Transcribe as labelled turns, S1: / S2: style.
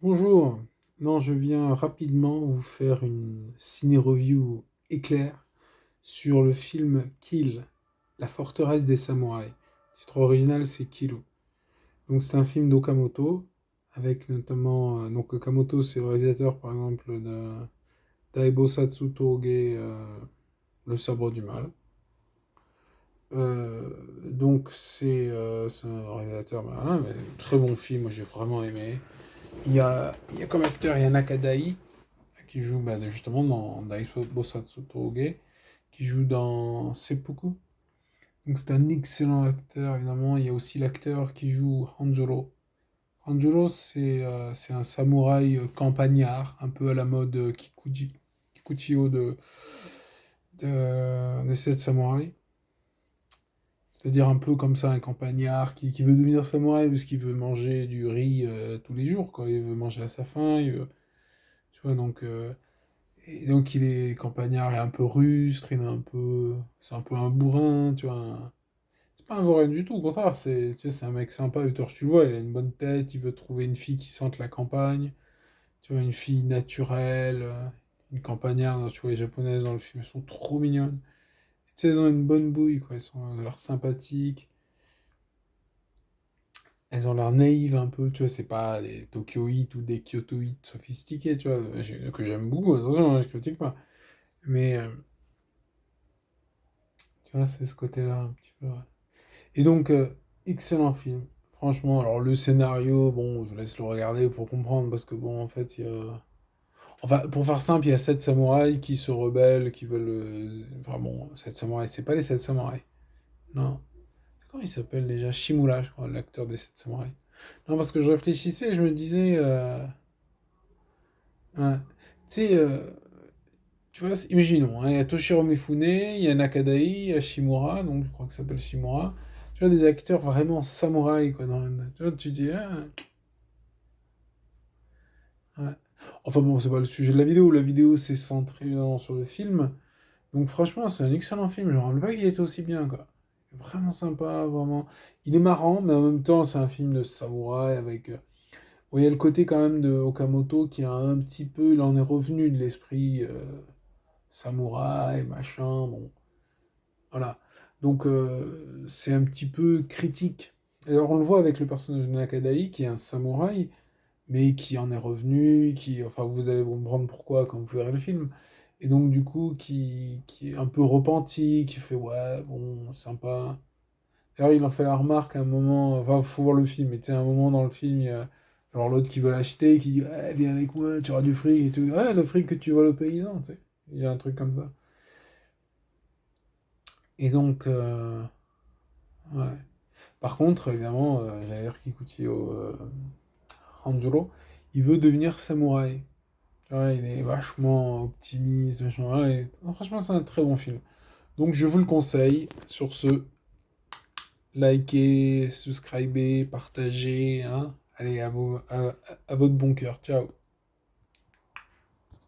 S1: Bonjour, non, je viens rapidement vous faire une ciné-review éclair sur le film Kill, la forteresse des samouraïs. Le titre original, c'est Kilo. Donc c'est un film d'Okamoto, avec notamment... donc Okamoto, c'est le réalisateur, par exemple, de Daibosatsu Touge, Le sabre du mal. Donc c'est un réalisateur, voilà, mais très bon film, moi j'ai vraiment aimé. Il y a comme acteur, il y a Nakadai, qui joue justement dans Daibosatsu Touge, qui joue dans Seppuku. Donc c'est un excellent acteur, évidemment. Il y a aussi l'acteur qui joue Hanjuro. Hanjuro, c'est un samouraï campagnard, un peu à la mode Kikuchio des 7 samouraïs. C'est-à-dire un peu comme ça, un campagnard qui veut devenir samouraï parce qu'il veut manger du riz tous les jours, quoi. Il veut manger à sa faim, tu vois, et donc il est campagnard, il est un peu rustre, c'est un peu un bourrin, tu vois. C'est pas un vaurien du tout, au contraire, tu vois, c'est un mec sympa, Victor, tu le vois, il a une bonne tête, il veut trouver une fille qui sente la campagne, tu vois, une fille naturelle, une campagnarde, tu vois, les japonaises dans le film, elles sont trop mignonnes. Tu sais, elles ont une bonne bouille, quoi, elles ont l'air sympathiques, elles ont l'air naïves un peu, tu vois, c'est pas des Tokyoïtes ou des Kyotoïtes sophistiqués, tu vois, que j'aime beaucoup, attention, je critique pas. Mais, tu vois, c'est ce côté-là un petit peu, ouais. Et donc, excellent film. Franchement, alors le scénario, bon, je vous laisse le regarder pour comprendre, parce que bon, en fait, il y a... Enfin, pour faire simple, il y a 7 samouraïs qui se rebellent, qui veulent... Enfin bon, 7 samouraïs, c'est pas les 7 samouraïs. Non. Comment il s'appelle déjà? Shimura, je crois, l'acteur des 7 samouraïs. Non, parce que je réfléchissais et je me disais... ouais. Tu sais, tu vois, imaginons, hein, il y a Toshiro Mifune, il y a Nakadai, il y a Shimura, donc je crois que ça s'appelle Shimura. Tu vois, des acteurs vraiment samouraïs, quoi. Tu vois, tu dis, ah, ouais. Enfin bon, c'est pas le sujet de la vidéo. La vidéo, c'est centré évidemment sur le film. Donc franchement, c'est un excellent film. Je me rappelle pas qu'il était aussi bien, quoi. Vraiment sympa, vraiment. Il est marrant, mais en même temps, c'est un film de samouraï avec... bon, il y a le côté quand même de Okamoto qui a un petit peu... Il en est revenu de l'esprit samouraï, machin, bon. Voilà. Donc, c'est un petit peu critique. Alors, on le voit avec le personnage de Nakadai, qui est un samouraï, mais qui en est revenu, enfin, vous allez comprendre pourquoi quand vous verrez le film. Et donc, du coup, qui est un peu repenti, qui fait, ouais, bon, sympa. D'ailleurs, il en fait la remarque à un moment, enfin, faut voir le film, mais tu sais, à un moment dans le film, il y a genre l'autre qui veut l'acheter, qui dit, ouais, viens avec moi, tu auras du fric et tout. Ouais, le fric que tu voles aux paysans, tu sais. Il y a un truc comme ça. Et donc, ouais. Par contre, évidemment, j'allais dire Kikuchio Hanjuro, il veut devenir samouraï. Ouais, il est vachement optimiste, vachement... ouais, non, franchement, c'est un très bon film. Donc, je vous le conseille. Sur ce, likez, subscribez, partagez, hein. Allez, à votre bon cœur. Ciao.